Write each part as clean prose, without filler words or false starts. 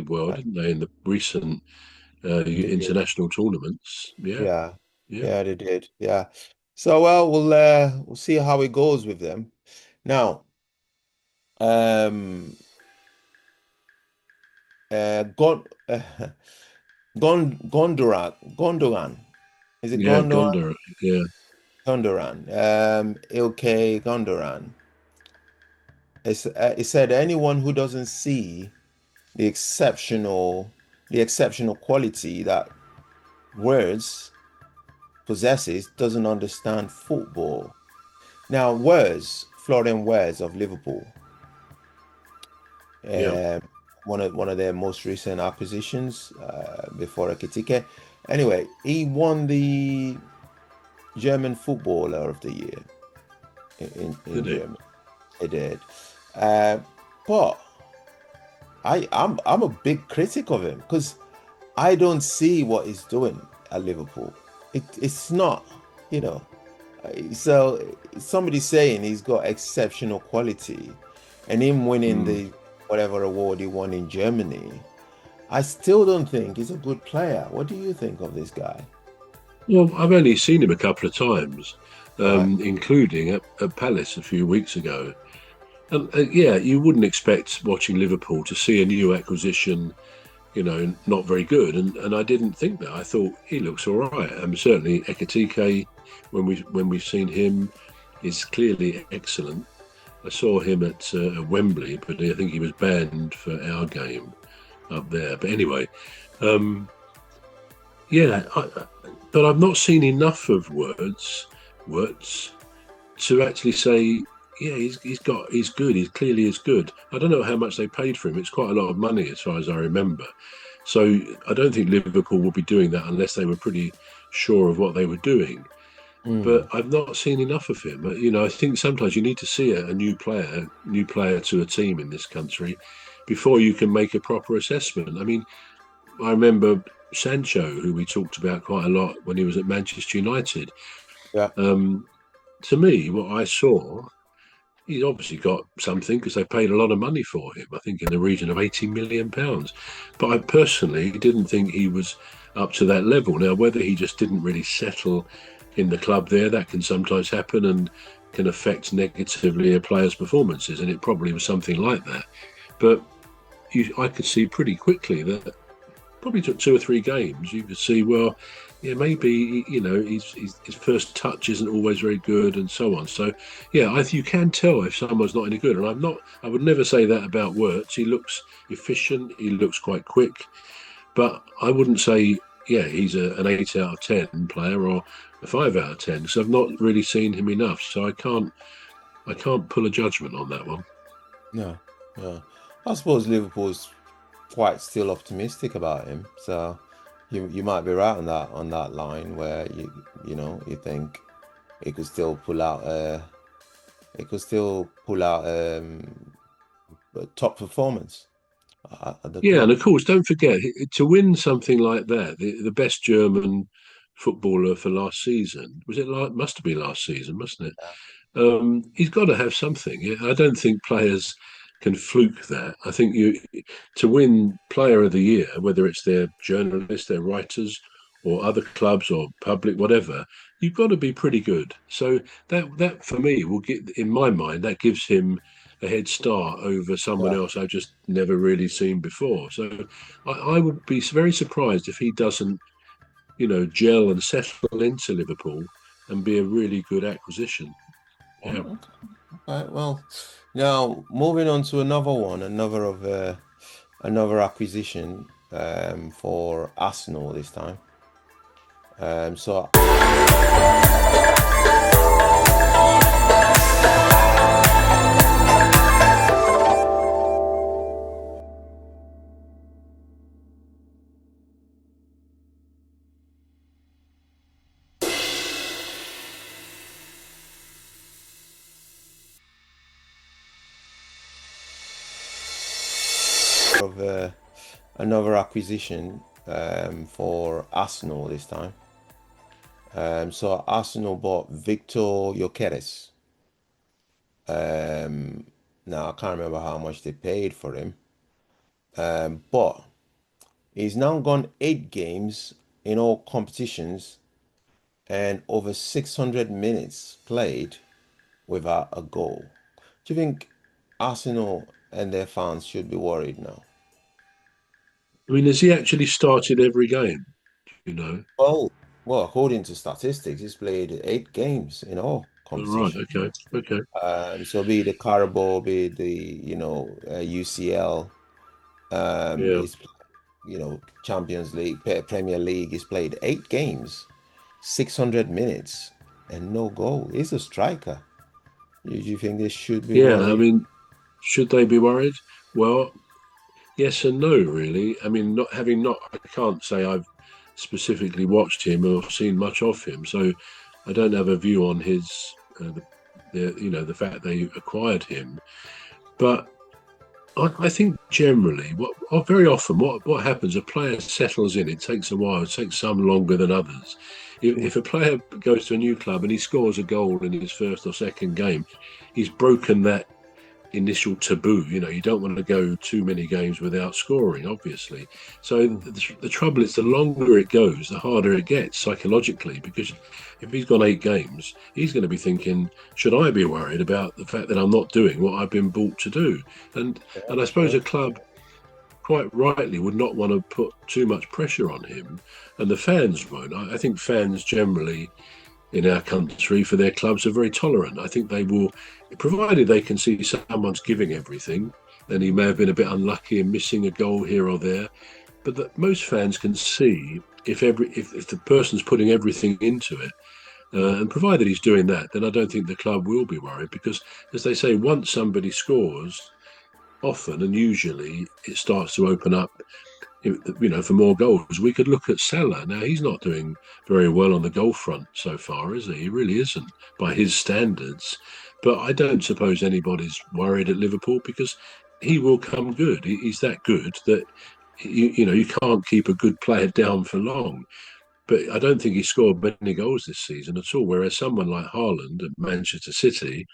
did well, didn't they, in the recent They did. international tournaments? Yeah, Yeah. yeah, Yeah, they did. Yeah. So well, we'll see how it goes with them. Now, um Gon Gondoran. Is it yeah. Gondoran? Gondor, yeah, Gondoran. İlkay Gondoran. It said anyone who doesn't see the exceptional the exceptional quality that Words possesses doesn't understand football. Now, Florian Wirtz of Liverpool, yeah. um, one of their most recent acquisitions before Ekitike. Anyway, he won the German Footballer of the Year in Did he? Germany. He did. Uh, but I'm a big critic of him because I don't see what he's doing at Liverpool. It's not, you know. So somebody saying he's got exceptional quality, and him winning Hmm. the whatever award he won in Germany, I still don't think he's a good player. What do you think of this guy? Well, I've only seen him a couple of times, Right. including at Palace a few weeks ago. And yeah, you wouldn't expect watching Liverpool to see a new acquisition, not very good. And I didn't think that. I thought he looks all right. Certainly Ekitike, when we've seen him, is clearly excellent. I saw him at Wembley, but I think he was banned for our game up there. But anyway, um, yeah, but I've not seen enough of words to actually say, yeah, he's good. He's clearly is good. I don't know how much they paid for him. It's quite a lot of money, as far as I remember. So I don't think Liverpool will be doing that unless they were pretty sure of what they were doing. But Mm, I've not seen enough of him. I think sometimes you need to see a new player to a team in this country before you can make a proper assessment. I mean, I remember Sancho, who we talked about quite a lot when he was at Manchester United. yeah. Um, to me, what I saw, he's obviously got something because they paid a lot of money for him. I think in the region of £80 million. But I personally didn't think he was up to that level. Now, whether he just didn't really settle in the club there, that can sometimes happen and can affect negatively a player's performances. And it probably was something like that. But I could see pretty quickly that probably took 2 or 3 games. You could see, well, yeah, maybe his first touch isn't always very good, and so on. So, yeah, you can tell if someone's not any good. And I'm not. I would never say that about Wirtz. He looks efficient. He looks quite quick, but I wouldn't say, yeah, he's an 8 out of 10 player or a 5 out of 10. So I've not really seen him enough. So I can't pull a judgment on that one. No, no. I suppose Liverpool's quite still optimistic about him. So you might be right on that line where you think he could still pull out a top performance at the Yeah, and club. of course, don't forget to win something like that. The best German footballer for last season was it? Must have been last season, mustn't it? He's got to have something. I don't think players can fluke that. I think you to win Player of the Year, whether it's their journalists, their writers, or other clubs or public, whatever, you've got to be pretty good. So that for me will get in my mind that gives him a head start over someone Yeah. else I've just never really seen before. So I would be very surprised if he doesn't, gel and settle into Liverpool and be a really good acquisition. Yeah. Oh, okay. All right. Well, now moving on to another one, another acquisition for Arsenal this time. So of another acquisition for Arsenal this time. So Arsenal bought Viktor Gyokeres. Um, Now I can't remember how much they paid for him, but He's now gone 8 games in all competitions and over 600 minutes played without a goal. Do you think Arsenal and their fans should be worried now? I mean, has he actually started every game? You know? Well, well, according to statistics, he's played 8 games in all All right. competitions. Okay. Okay. So be it the Carabao, be it the UCL, Yeah. he's Champions League, Premier League. He's played 8 games, 600 minutes, and no goal. He's a striker. Do you think they should be Yeah. I worried? mean, should they be worried? Well, yes and no, really. I mean, I can't say I've specifically watched him or seen much of him, so I don't have a view on his the fact they acquired him. But I think generally, very often, what happens, a player settles in. It takes a while. It takes some longer than others. If a player goes to a new club and he scores a goal in his first or second game, he's broken that initial taboo. You don't want to go too many games without scoring, obviously. So the trouble is, the longer it goes, the harder it gets psychologically, because if he's gone 8 games, he's going to be thinking, should I be worried about the fact that I'm not doing what I've been bought to do? And I suppose a club quite rightly would not want to put too much pressure on him, and the fans won't. I think fans generally in our country for their clubs are very tolerant. I think they will, provided they can see someone's giving everything, then he may have been a bit unlucky and missing a goal here or there. But most fans can see if the person's putting everything into it, and provided he's doing that, then I don't think the club will be worried, because, as they say, once somebody scores, often and usually it starts to open up, for more goals. We could look at Salah. Now, he's not doing very well on the goal front so far, is he? He really isn't by his standards. But I don't suppose anybody's worried at Liverpool, because he will come good. He's that good that you can't keep a good player down for long. But I don't think he scored many goals this season at all. Whereas someone like Haaland at Manchester City,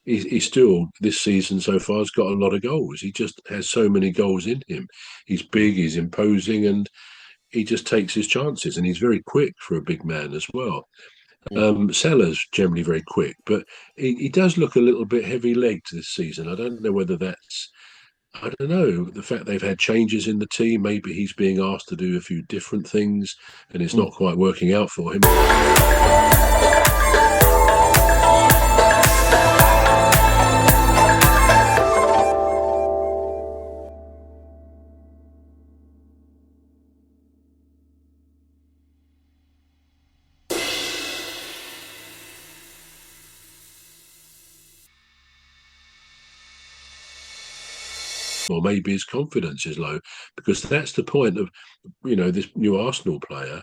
he still, this season so far, has got a lot of goals. He just has so many goals in him. He's big, he's imposing, and he just takes his chances. And he's very quick for a big man as well. Salah's generally very quick, but he does look a little bit heavy-legged this season. I don't know whether that's, I don't know, the fact they've had changes in the team. Maybe he's being asked to do a few different things, and it's not quite working out for him. Or maybe his confidence is low, because that's the point of this new Arsenal player.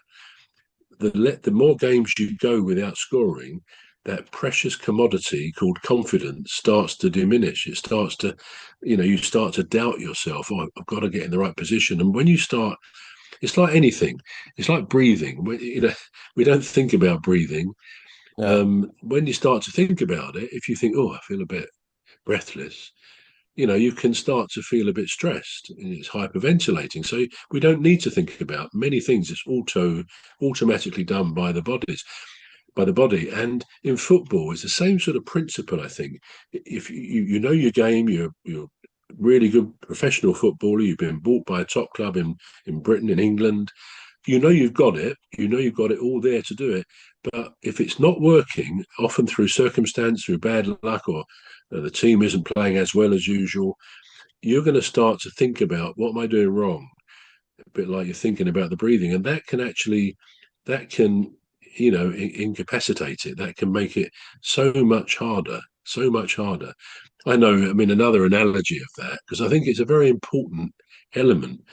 The more games you go without scoring, that precious commodity called confidence starts to diminish. It starts to, you start to doubt yourself. Oh, I've got to get in the right position. And when you start, it's like anything. It's like breathing. We don't think about breathing. Yeah. When you start to think about it, if you think, oh, I feel a bit breathless, you can start to feel a bit stressed, and it's hyperventilating. So we don't need to think about many things. It's automatically done by the body. And in football, it's the same sort of principle, I think. If you know your game, you're really good professional footballer, you've been bought by a top club in Britain, in England, you've got it. You've got it all there to do it. But if it's not working, often through circumstance, through bad luck, or the team isn't playing as well as usual, you're going to start to think about, what am I doing wrong? A bit like you're thinking about the breathing. And that can incapacitate it. That can make it so much harder. I know, I mean, another analogy of that, because I think it's a very important element,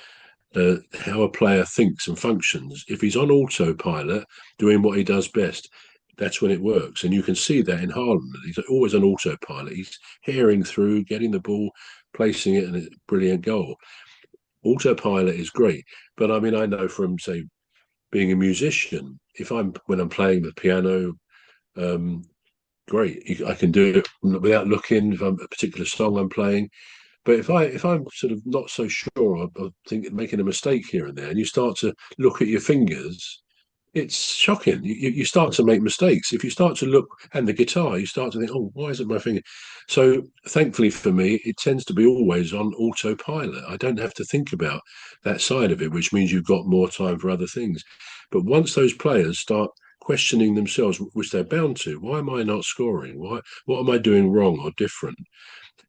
how a player thinks and functions. If he's on autopilot, doing what he does best, that's when it works. And you can see that in Haaland. He's always on autopilot. He's herring through, getting the ball, placing it, and it's a brilliant goal. Autopilot is great. But I mean, I know from, say, being a musician, when I'm playing the piano, great. I can do it without looking. If I'm a particular song I'm playing, But if I'm sort of not so sure of making a mistake here and there, and you start to look at your fingers, it's shocking. You start to make mistakes. If you start to look and the guitar, you start to think, oh, why isn't my finger? So thankfully for me, it tends to be always on autopilot. I don't have to think about that side of it, which means you've got more time for other things. But once those players start questioning themselves, which they're bound to, why am I not scoring? Why? What am I doing wrong or different?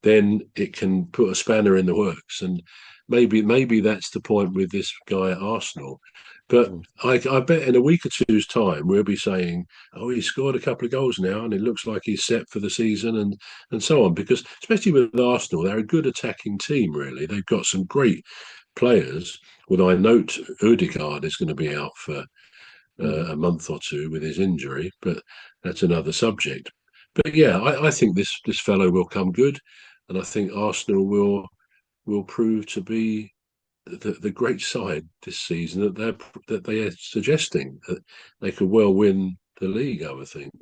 Then it can put a spanner in the works. And maybe that's the point with this guy at Arsenal. But Mm. I bet in a week or two's time we'll be saying, "Oh, he scored a couple of goals now, and it looks like he's set for the season," and so on. Because especially with Arsenal, they're a good attacking team. Really, they've got some great players. Although I note Odegaard is going to be out for Mm. a month or two with his injury, but that's another subject. But yeah, I think this fellow will come good, and I think Arsenal will prove to be the great side this season that they are suggesting that they could well win the league. I would think.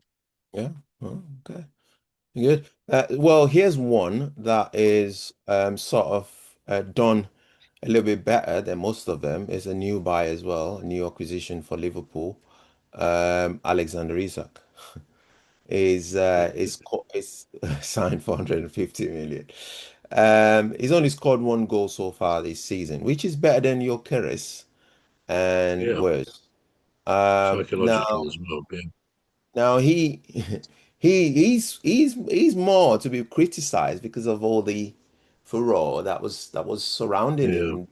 Yeah. Oh, okay. Good. Well, here's one that is sort of done a little bit better than most of them. Is a new buy as well, a new acquisition for Liverpool. Alexander Isak is signed for 150 million. He's only scored one goal so far this season, which is better than Gyokeres and Yeah, Wirtz. psychological Now as well. Yeah, now he's more to be criticized because of all the furore that was surrounding yeah. him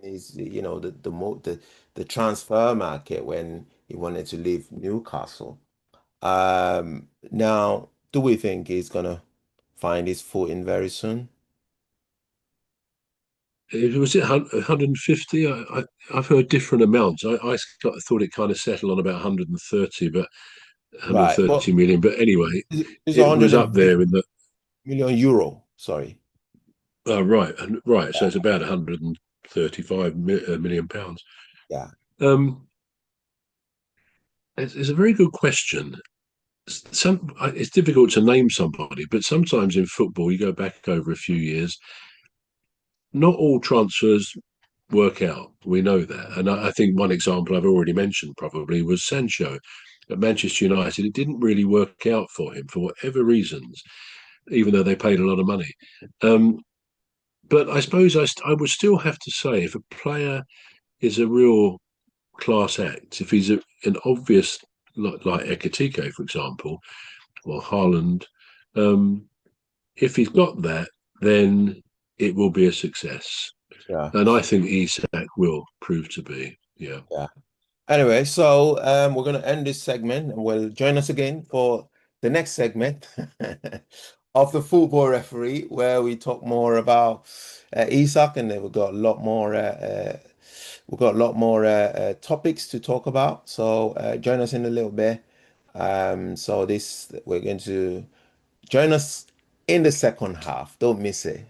in his the transfer market when he wanted to leave Newcastle. Now, do we think he's gonna find his footing very soon? Was it 150? I've heard different amounts. I thought it kind of settled on about 130, but Right, 130 but million. But anyway, it's it was up there 150 in the million euro. Sorry. right, and right. So it's about 135 million pounds. Yeah. Um, it's a very good question. It's difficult to name somebody, but sometimes in football, you go back over a few years. Not all transfers work out. We know that, and I think one example I've already mentioned probably was Sancho at Manchester United. It didn't really work out for him for whatever reasons, even though they paid a lot of money. Um, but I suppose I would still have to say if a player is a real class act, if he's an obvious like Ekitike, for example, or Haaland, um, if he's got that, then it will be a success. Yeah. And I think Isak will prove to be. Yeah. Yeah. Anyway, so we're going to end this segment and we'll join us again for the next segment of the football referee, where we talk more about Isak, and then we've got a lot more topics to talk about. So join us in a little bit. So this we're going to join us in the second half. Don't miss it.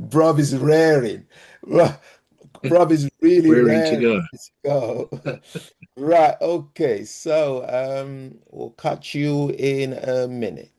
Bruv is raring. Bruv is really Raring to raring. go. Let's go. Right, okay. So we'll catch you in a minute.